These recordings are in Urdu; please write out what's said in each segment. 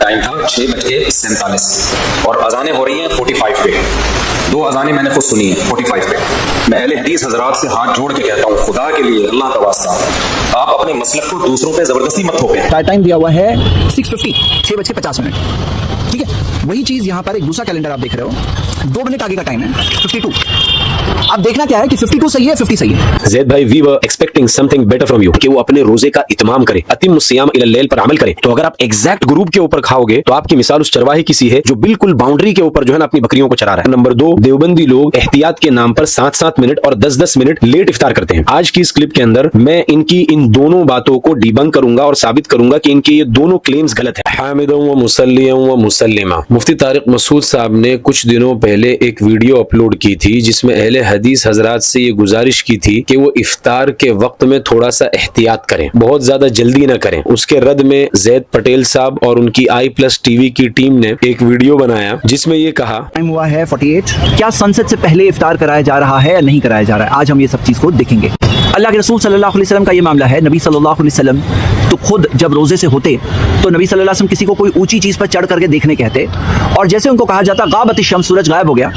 ٹائم تھا 6:47 اور اذانیں ہو رہی ہیں 45 پہ. 2 اذانیں میں نے خود سنی ہیں 45 پہ. میں اہل حدیث حضرات سے ہاتھ جوڑ کے کہتا ہوں خدا کے لیے اللہ کا واسطہ آپ اپنے مسلک کو دوسروں پہ زبردستی مت تھوپیں. ٹائم دیا ہوا ہے 6:50 6:50. ٹھیک ہے, وہی چیز یہاں پر ایک دوسرا کیلنڈر آپ دیکھ رہے ہو, 2 منٹ آگے کا ٹائم ہے 52. اب دیکھنا کیا ہے کہ 52 صحیح ہے 50 صحیح ہے. زید بھائی we were expecting something better from you کہ وہ اپنے روزے کا اتمام کرے, اتم الصیام الی اللیل پر عمل کرے. تو اگر آپ ایگزیکٹ گروپ کے اوپر کھاؤ گے تو آپ کی مثال اس چرواہے کی سی ہے جو بالکل باؤنڈری کے اوپر جو ہے نا اپنی بکریوں کو چرا رہا ہے. نمبر 2, دیوبندی لوگ احتیاط کے نام پر 7-7 منٹ اور 10-10 منٹ لیٹ افطار کرتے ہیں. آج کی اس کلپ کے اندر میں ان کی ان دونوں باتوں کو ڈیبنک کروں گا اور ثابت کروں گا کہ ان کے یہ دونوں کلیمز غلط ہیں. حامداً و مصلیاً و مسلما. مفتی طارق مسعود صاحب نے کچھ دنوں پہلے ایک ویڈیو اپلوڈ کی تھی جس میں اہل حدیث حضرات سے یہ گزارش کی تھی کہ وہ افطار کے وقت میں تھوڑا سا احتیاط کریں, بہت زیادہ جلدی نہ کریں. اس کے رد میں زید پٹیل صاحب اور ان کی i+ TV کی ٹیم نے ایک ویڈیو بنایا جس میں یہ کہا ٹائم ہوا ہے 48. کیا سنسد سے پہلے افطار کرایا جا رہا ہے یا نہیں کرایا جا رہا ہے, آج ہم یہ سب چیز کو دیکھیں گے. اللہ کے رسول صلی اللہ علیہ وسلم کا یہ معاملہ ہے. نبی صلی اللہ علیہ وسلم تو خود جب روزے سے ہوتے تو نبی صلی اللہ علیہ وسلم کسی کو کوئی اونچی چیز پر چڑھ کر کے دیکھنے کہتے, اور جیسے ان کو کہا جاتا غابت الشمس, سورج غائب ہو گیا,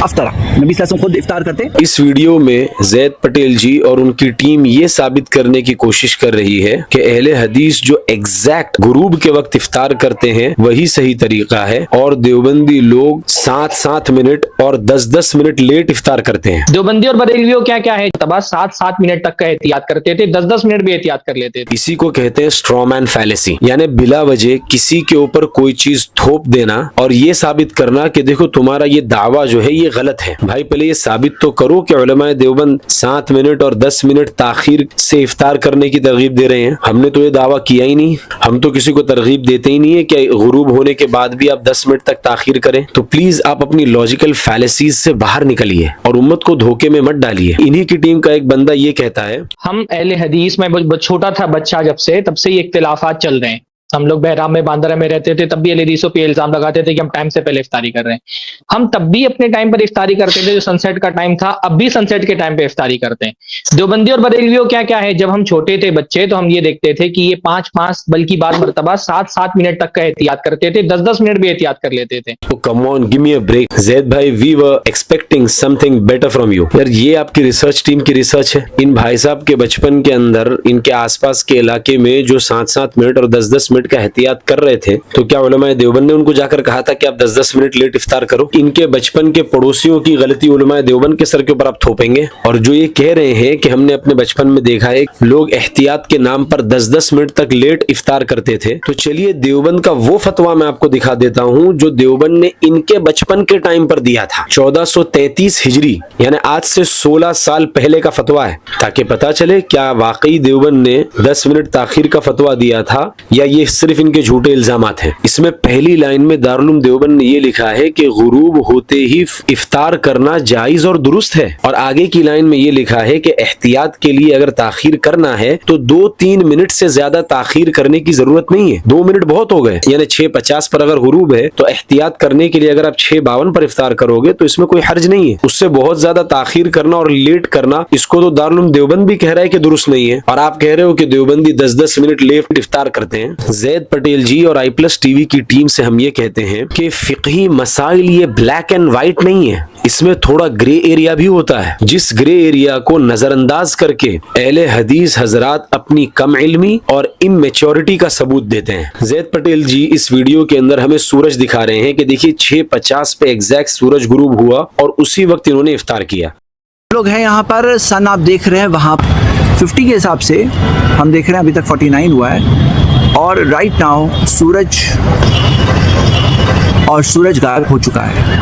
افطرا, نبی صلی اللہ علیہ وسلم خود افطار کرتے. اس ویڈیو میں زید پٹیل جی اور ان کی ٹیم یہ ثابت کرنے کی کوشش کر رہی ہے کہ اہل حدیث جو ایگزیکٹ غروب کے وقت افطار کرتے ہیں وہی صحیح طریقہ ہے, اور دیوبندی لوگ 7-7 منٹ اور 10-10 منٹ لیٹ افطار کرتے ہیں. دیوبندی اور بریلویوں کیا ہے, تبا 7-7 منٹ تک کا احتیاط کرتے تھے, 10-10 منٹ بھی احتیاط کر لیتے تھے. اسی کو کہتے ہیں اسٹرامین فیلیسی, یعنی بلا وجہ کسی کے اوپر کوئی چیز تھوپ دینا اور یہ ثابت کرنا کہ دیکھو تمہارا یہ دعویٰ جو ہے یہ غلط ہے. بھائی پہلے یہ ثابت تو کرو کہ علماء دیوبند 7 منٹ اور 10 منٹ تاخیر سے افطار کرنے کی ترغیب دے رہے ہیں. ہم نے تو یہ دعویٰ کیا ہی نہیں, ہم تو کسی کو ترغیب دیتے ہی نہیں ہے کہ غروب ہونے کے بعد بھی آپ 10 منٹ تک تاخیر کریں. تو پلیز آپ اپنی لاجیکل فیلیسیز سے باہر نکلیے اور امت کو دھوکے میں مت ڈالیے. انہی کی ٹیم کا ایک بندہ یہ کہتا ہے, ہم اہل حدیث میں چھوٹا تھا بچہ جب سے, تب سے یہ اختلافات چل رہے ہیں. ہم لوگ بہرام میں باندرہ میں رہتے تھے, تب بھی اہل حدیثوں پہ الزام لگاتے تھے کہ ہم ٹائم سے پہلے افطاری کر رہے ہیں. ہم تب بھی اپنے ٹائم پر افطاری کرتے تھے جو سن سیٹ کا ٹائم تھا, اب بھی سن سیٹ کے ٹائم پہ افطاری کرتے ہیں. دیوبندی اور بریلویوں کیا ہے, جب ہم چھوٹے تھے بچے تو ہم یہ دیکھتے تھے کہ یہ 5 بلکہ بعض مرتبہ 7-7 منٹ تک کا احتیاط کرتے تھے, 10-10 منٹ بھی احتیاط کر لیتے تھے. کم آن گیو می اے بریک. زید بھائی we were expecting something better from you. یار یہ آپ کی ریسرچ ٹیم کی ریسرچ ہے. ان بھائی صاحب کے بچپن کے اندر ان کے آس پاس کے علاقے میں جو 7-7 منٹ اور 10-10 منٹ کا احتیاط کر رہے تھے, تو کیا علماء دیوبند نے ان کو جا کر کہا تھا کہ آپ 10-10 منٹ لیٹ افطار کرو؟ ان کے بچپن کے پڑوسیوں کی غلطی علماء دیوبند کے سر کے اوپر آپ تھوپیں گے؟ اور جو یہ کہہ رہے ہیں کہ ہم نے اپنے بچپن میں دیکھا ہے لوگ احتیاط کے نام پر 10-10 منٹ تک لیٹ افطار کرتے تھے, تو چلیے دیوبند کا وہ فتویٰ میں آپ کو دکھا دیتا ہوں جو دیوبند نے ان کے بچپن کے ٹائم پر دیا تھا. 1433 ہجری, یعنی آج سے 16 سال پہلے کا فتویٰ ہے, تاکہ پتا چلے کیا واقعی دیوبند نے 10 منٹ تاخیر کا فتویٰ دیا تھا یا یہ صرف ان کے جھوٹے الزامات ہیں. اس میں پہلی لائن میں دارالعلوم دیوبند نے یہ لکھا ہے کہ غروب ہوتے ہی افطار کرنا جائز اور درست ہے, اور آگے کی لائن میں یہ لکھا ہے کہ احتیاط کے لیے اگر تاخیر کرنا ہے تو 2-3 منٹ سے زیادہ تاخیر کرنے کی ضرورت نہیں ہے. 2 منٹ بہت ہو گئے, یعنی 6:50 پر اگر غروب ہے تو احتیاط کرنے کے لیے اگر آپ 6:52 پر افطار کرو گے تو اس میں کوئی حرج نہیں ہے. اس سے بہت زیادہ تاخیر کرنا اور لیٹ کرنا, اس کو تو دارالعلوم دیوبند بھی کہہ رہا ہے کہ درست نہیں ہے, اور آپ کہہ رہے ہو کہ دیوبندی 10-10 منٹ لیٹ افطار کرتے ہیں. زید پٹیل جی اور i+ TV کی ٹیم سے ہم یہ کہتے ہیں کہ فقہی مسائل یہ بلیک اینڈ وائٹ نہیں ہے, اس میں تھوڑا گرے ایریا بھی ہوتا ہے, جس گرے ایریا کو نظر انداز کر کے اہل حدیث حضرات اپنی کم علمی اور امیچورٹی کا ثبوت دیتے ہیں. زید پٹیل جی اس ویڈیو کے اندر ہمیں سورج دکھا رہے ہیں کہ دیکھیے 6:50 پہ ایگزیکٹ سورج غروب ہوا اور اسی وقت انہوں نے افطار کیا. لوگ ہیں یہاں پر, سن آپ دیکھ رہے ہیں وہاں 50 کے حساب سے ہم دیکھ رہے ہیں ابھی تک 49 ہوا ہے, اور رائٹ ناؤ سورج غائب ہو چکا ہے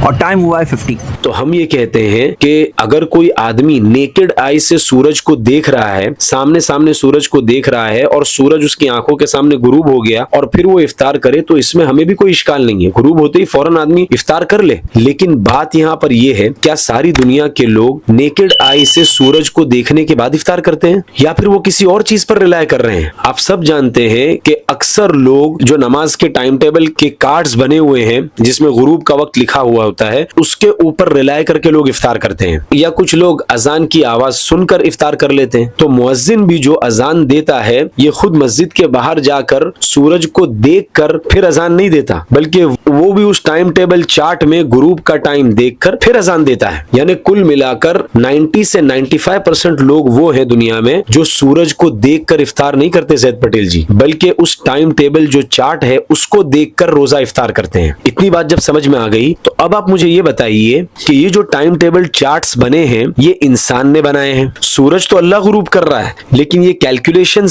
اور ٹائم ہوا ہے 50. تو ہم یہ کہتے ہیں کہ اگر کوئی آدمی نیکڈ آئی سے سورج کو دیکھ رہا ہے, سامنے سورج کو دیکھ رہا ہے, اور سورج اس کی آنکھوں کے سامنے غروب ہو گیا اور پھر وہ افطار کرے, تو اس میں ہمیں بھی کوئی اشکال نہیں ہے. غروب ہوتے ہی فوراً آدمی افطار کر لے. لیکن بات یہاں پر یہ ہے, کیا ساری دنیا کے لوگ نیکڈ آئی سے سورج کو دیکھنے کے بعد افطار کرتے ہیں, یا پھر وہ کسی اور چیز پر ریلائے کر رہے ہیں؟ آپ سب جانتے ہیں کہ اکثر لوگ جو نماز کے ٹائم ٹیبل کے کارڈز بنے ہوئے ہیں جس میں غروب کا وقت لکھا ہوا ہوتا ہے اس کے اوپر ریلائی کر کے لوگ افطار کرتے ہیں، یا کچھ لوگ اذان کی آواز سن کر افطار کر لیتے ہیں. تو مؤذن بھی جو اذان دیتا ہے یہ خود مسجد کے باہر جا کر سورج کو دیکھ کر پھر اذان نہیں دیتا، بلکہ وہ بھی اس ٹائم ٹیبل چارٹ میں غروب کا ٹائم دیکھ کر پھر اذان دیتا ہے. یعنی کل ملا کر 90 سے 95% لوگ وہ ہیں دنیا میں جو سورج کو دیکھ کر افطار نہیں کرتے زید پٹیل جی، بلکہ اس ٹائم ٹیبل جو چارٹ ہے اس کو دیکھ کر روزہ افطار کرتے ہیں. اتنی بات جب سمجھ میں آ گئی تو اب آپ مجھے یہ بتائیے کہ یہ جو ٹائم ٹیبل چارٹس بنے ہیں یہ انسان نے بنائے ہیں؟ سورج تو اللہ غروب کر رہا ہے لیکن یہ کیلکولیشن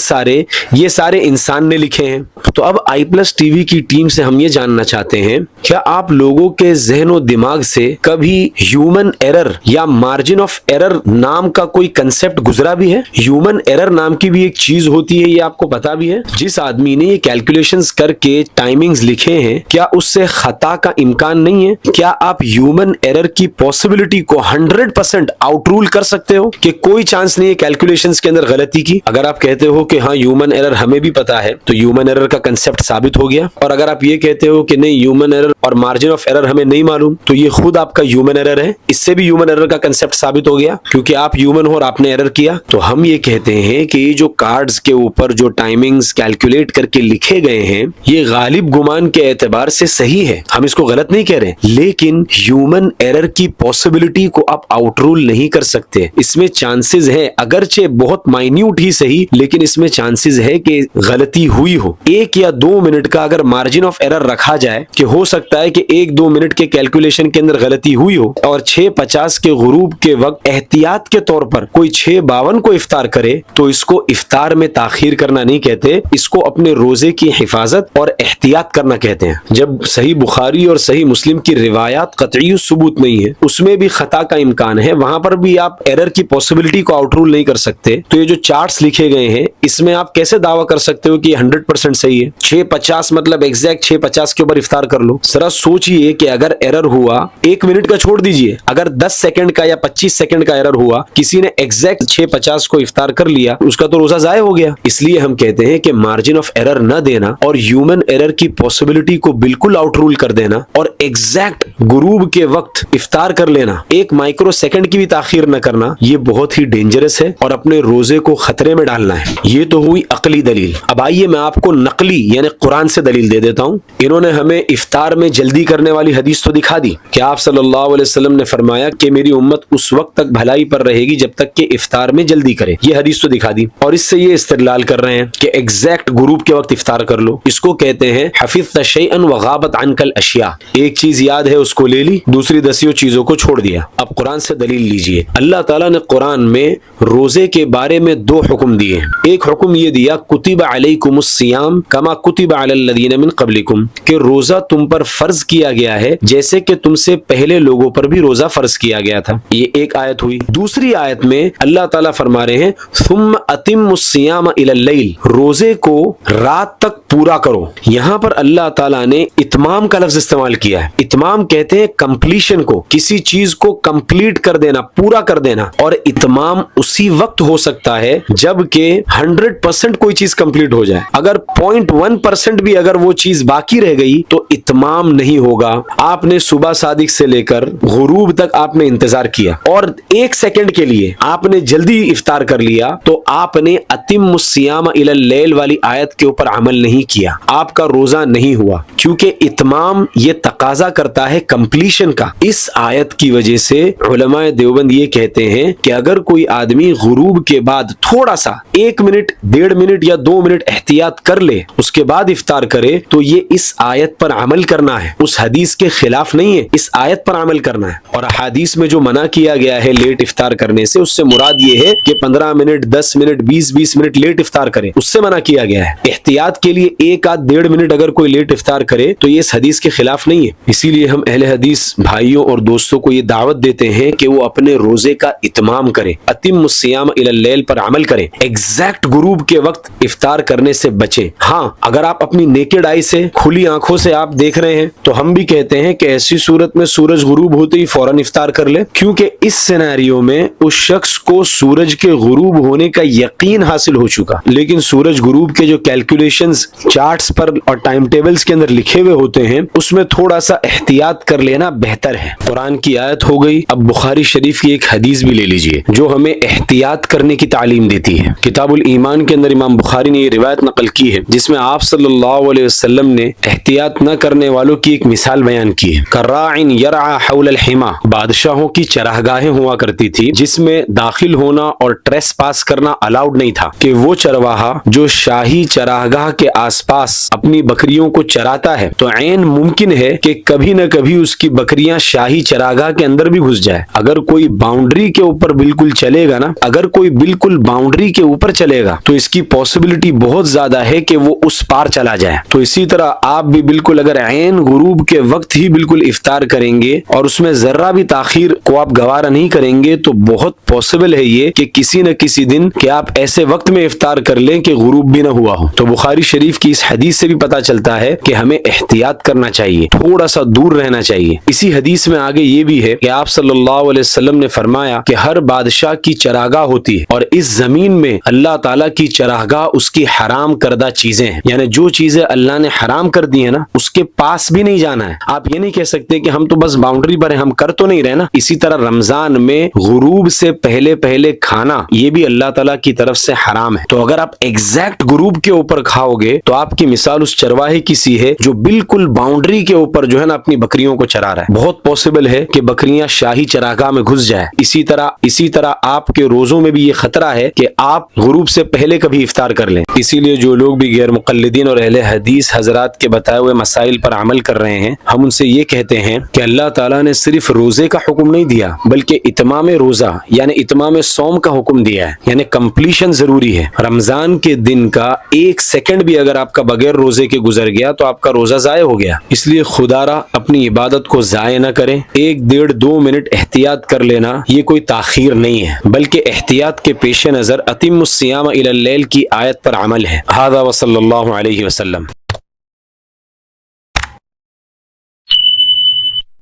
یہ سارے انسان نے لکھے ہیں. تو اب آئی پلس ٹی وی کی ٹیم سے ہم یہ جاننا چاہتے ہیں کیا آپ لوگوں کے ذہن و دماغ سے کبھی ہیومن ایرر یا مارجن آف ایرر نام کا کوئی کنسپٹ گزرا بھی ہے؟ ہیومن ایرر نام کی بھی ایک چیز ہوتی ہے، یہ آپ کو پتا بھی ہے؟ جس آدمی نے یہ کیلکولیشنز کر کے ٹائمنگز لکھے ہیں کیا اس سے خطا کا امکان نہیں ہے؟ کیا آپ ہیومن ایرر کی پاسبلٹی کو 100% آؤٹ رول کر سکتے ہو کہ کوئی چانس نہیں ہے کیلکولیشنز کے اندر غلطی کی؟ اگر آپ کہتے ہو کہ ہاں ہیومن ایرر ہمیں بھی پتا ہے تو ہیومن ایرر کا کنسپٹ ثابت ہو گیا، اور اگر آپ یہ کہتے ہو کہ نہیں ہیومن ایرر اور مارجن آف ایرر ہمیں نہیں معلوم تو یہ خود آپ کا ہیومن ایرر ہے، اس سے بھی ہیومن ایرر کا کنسپٹ ثابت ہو گیا کیونکہ آپ ہیومن ہو اور آپ نے ایرر کیا. تو ہم یہ کہتے ہیں کہ یہ جو کارڈز کے اوپر جو ٹائمنگز کیلکولیٹ کر کے لکھے گئے ہیں یہ غالب گمان کے اعتبار سے صحیح ہے، ہم اس کو غلط نہیں کہہ رہے، لیکن ہیومن ایرر کی پاسبلٹی کو آپ آؤٹ رول نہیں کر سکتے. اس میں چانسز ہے، اگرچہ بہت مائنیوٹ ہی صحیح، لیکن اس میں چانسز ہے کہ غلطی ہوئی ہو. 1 یا 2 منٹ کا اگر مارجن آف ایرر رکھا جائے کہ ہو سکتا ہے کہ 1-2 منٹ کے کیلکولیشن کے اندر غلطی ہوئی ہو اور 6:50 کے غروب کے وقت احتیاط کے طور پر کوئی 6:52 کو افطار کرے تو اس کو افطار میں تاخیر کرنا نہیں کہتے، اس کو اپنے روزے کی حفاظت اور احتیاط کرنا کہتے ہیں. جب صحیح بخاری اور صحیح مسلم کی روایات قطعی ثبوت نہیں ہے، اس میں بھی خطا کا امکان ہے، وہاں پر بھی آپ ایرر کی پاسبلٹی کو آؤٹ رول نہیں کر سکتے. تو یہ جو چارٹس لکھے گئے ہیں اس میں آپ کیسے دعویٰ کر سکتے ہو کہ یہ 100% صحیح ہے؟ 6:50 مطلب ایگزیکٹ 6:50 کے اوپر افطار کر لو. ذرا سوچئے کہ اگر ایرر ہوا 1 منٹ کا چھوڑ دیجئے، اگر 10 سیکنڈ کا یا 25 سیکنڈ کا ایرر ہوا، کسی نے ایگزیکٹ 6:50 کو افطار کر لیا، اس کا تو روزہ ضائع ہو گیا. اس لیے ہم کہتے ہیں کہ مارجن آف ایرر نہ دینا اور ہیومن ایرر کی پاسبلٹی کو بالکل آؤٹ رول کر دینا اور ایگزیکٹ غروب کے وقت افطار کر لینا، 1 مائکرو سیکنڈ کی بھی تاخیر نہ کرنا، یہ بہت ہی ڈینجرس ہے اور اپنے روزے کو خطرے میں ڈالنا ہے. یہ تو ہوئی عقلی دلیل. اب آئیے میں آپ کو نقلی یعنی قرآن سے دلیل دے دیتا ہوں. انہوں نے ہمیں افطار میں جلدی کرنے والی حدیث تو دکھا دی کہ آپ صلی اللہ علیہ وسلم نے فرمایا کہ میری امت اس وقت تک بھلائی پر رہے گی جب تک کہ افطار میں جلدی کرے، یہ حدیث تو دکھا دی، اور اس سے یہ استدلال کر رہے ہیں کہ ایگزیکٹ غروب کے وقت افطار کر لو. اس کو کہتے ہیں حفظت شیئا وغابت عنک الاشیاء، ایک چیز یاد ہے اس کو لے لی، دوسری 10 چیزوں کو چھوڑ دیا. اب قرآن سے دلیل لیجئے. اللہ تعالیٰ نے قرآن میں روزے کے بارے میں 2 حکم دیے. ایک حکم یہ دیا کتب علیکم الصیام کما کتب علی الذین من قبلکم، کہ روزہ تم پر فرض کیا گیا ہے جیسے کہ تم سے پہلے لوگوں پر بھی روزہ فرض کیا گیا تھا. یہ ایک آیت ہوئی. دوسری آیت میں اللہ تعالیٰ فرما رہے ہیں ثم اتم الصیام الی اللیل، روزے کو رات تک پورا کرو. یہاں پر اللہ تعالیٰ نے اتمام کا لفظ استعمال کیا ہے. اتمام کہتے ہیں کمپلیشن کو، کسی چیز کو کمپلیٹ کر دینا، پورا کر دینا، اور اتمام اسی وقت ہو سکتا ہے جب کہ 100% کوئی چیز کمپلیٹ ہو جائے. اگر 0.1% بھی اگر وہ چیز باقی رہ گئی تو اتمام نہیں ہوگا. آپ نے صبح صادق سے لے کر غروب تک آپ نے انتظار کیا اور 1 سیکنڈ کے لیے آپ نے جلدی افطار کر لیا تو آپ نے اتم الصیام الی اللیل والی آیت کے اوپر عمل نہیں کیا، آپ کا روزہ نہیں ہوا، کیونکہ اتمام یہ تقاضا کرتا ہے کمپلیشن کا. اس آیت کی وجہ سے علماء دیوبند یہ کہتے ہیں کہ اگر کوئی آدمی غروب کے بعد تھوڑا سا 1 منٹ 1.5 منٹ یا 2 منٹ احتیاط کر لے اس کے بعد افطار کرے تو یہ اس آیت پر عمل کرنا ہے، اس حدیث کے خلاف نہیں ہے، اس آیت پر عمل کرنا ہے. اور حدیث میں جو منع کیا گیا ہے لیٹ افطار کرنے سے، اس سے مراد یہ ہے کہ 15 منٹ 10 منٹ 20 منٹ لیٹ افطار کرے، اس سے منع کیا گیا ہے. احتیاط کے لیے 1-1.5 منٹ اگر کوئی لیٹ افطار کرے تو یہ اس حدیث کے خلاف نہیں ہے. اسی لیے ہم اہل حدیث بھائیوں اور دوستوں کو یہ دعوت دیتے ہیں کہ وہ اپنے روزے کا اتمام کریں، اتم الصیام الی اللیل پر عمل کریں، ایگزیکٹ غروب کے وقت افطار کرنے سے بچیں. ہاں اگر آپ اپنی نیکڈ آئی سے کھلی آنکھوں سے آپ دیکھ رہے ہیں تو ہم بھی کہتے ہیں کہ ایسی صورت میں سورج غروب ہوتے ہی فوراً افطار کر لے، کیونکہ اس سینیریو میں اس شخص کو سورج کے غروب ہونے کا یقین حاصل ہو چکا. لیکن سورج غروب کے جو کیلکولیشنز چارٹس پر اور ٹائم ٹیبلز کے اندر لکھے ہوئے ہوتے ہیں اس میں تھوڑا سا احتیاط کر لینا بہتر ہے۔ قرآن کی آیت ہو گئی، اب بخاری شریف کی ایک حدیث بھی لے لیجئے جو ہمیں احتیاط کرنے کی تعلیم دیتی ہے۔ کتاب الایمان کے اندر امام بخاری نے یہ روایت نقل کی ہے جس میں آپ صلی اللہ علیہ وسلم نے احتیاط نہ کرنے والوں کی ایک مثال بیان کی ہے۔ کراع یرعى حول الحما، بادشاہوں کی چراگاہیں ہوا کرتی تھی جس میں داخل ہونا اور ٹریس پاس کرنا الاؤڈ نہیں تھا، کہ وہ چرواہا جو شاہی چراگاہ کے آس پاس اپنی بکریوں کو چراتا ہے تو عین ممکن ہے کہ کبھی نہ کبھی اس کی بکریاں شاہی چراگاہ کے اندر بھی گھس جائے۔ اگر کوئی باؤنڈری کے اوپر بالکل چلے گا نا، اگر کوئی بالکل باؤنڈری کے اوپر چلے گا تو اس کی پاسبلٹی بہت زیادہ ہے کہ وہ اس پار چلا جائے۔ تو اسی طرح آپ بھی بالکل اگر عین غروب کے وقت ہی بالکل افطار کریں گے اور اس میں ذرہ بھی تاخیر کو آپ گوارا نہیں کریں گے تو بہت پاسبل ہے یہ کہ کسی نہ کسی دن کہ آپ ایسے وقت میں افطار کر لیں کہ غروب بھی نہ ہوا ہو۔ تو بخاری شریف کی اس حدیث سے بھی پتہ چلتا ہے کہ ہمیں احتیاط کرنا چاہیے، تھوڑا سا دور رہنا چاہیے۔ اسی حدیث میں آگے یہ بھی ہے کہ آپ صلی اللہ علیہ وسلم نے فرمایا کہ ہر بادشاہ کی چراگاہ ہوتی ہے اور اس زمین میں اللہ تعالیٰ کی چراگاہ اس کی حرام کردہ چیزیں ہیں، یعنی جو چیزیں اللہ نے حرام کر دی ہیں نا اس کے پاس بھی نہیں جانا ہے۔ آپ یہ نہیں کہہ سکتے کہ ہم تو بس باؤنڈری پر ہیں، ہم کر تو نہیں رہے نا۔ اسی طرح رمضان میں غروب سے پہلے کھانا یہ بھی اللہ تعالیٰ کی طرف سے حرام ہے۔ تو اگر آپ ایگزیکٹ غروب کے اوپر کھاؤ گے تو آپ کی مثال اس چرواہے کی سی ہے جو بالکل باؤنڈری کے اوپر جو ہے نا اپنی بکریوں کو چرا رہا ہے۔ بہت پاسبل ہے کہ بکریاں شاہی چراگاہ میں گھس جائے۔ اسی طرح آپ کے روزوں میں بھی یہ خطرہ ہے کہ آپ غروب سے پہلے کبھی افطار کر لیں۔ اسی لیے جو لوگ بھی غیر مقلدین اور اہل حدیث حضرات کے بتائے ہوئے مسائل پر عمل کر رہے ہیں، ہم ان سے یہ کہتے ہیں کہ اللہ تعالیٰ نے صرف روزے کا حکم نہیں دیا بلکہ اتمام روزہ یعنی اتمام صوم کا حکم دیا ہے، یعنی کمپلیشن ضروری ہے۔ رمضان کے دن کا 1 سیکنڈ بھی اگر آپ کا بغیر روزے کے گزر گیا تو آپ کا روزہ ضائع ہو گیا۔ اس لیے خدا را اپنی عبادت کو ضائع نہ کریں۔ 1 ڈیڑھ 2 منٹ احتیاط کر لینا یہ کوئی تاخیر نہیں ہے بلکہ احتیاط کے پیش نظر اتم الصیام الی اللیل کی آیت پر عمل ہے۔ ھذا وصلی اللہ علیہ وسلم۔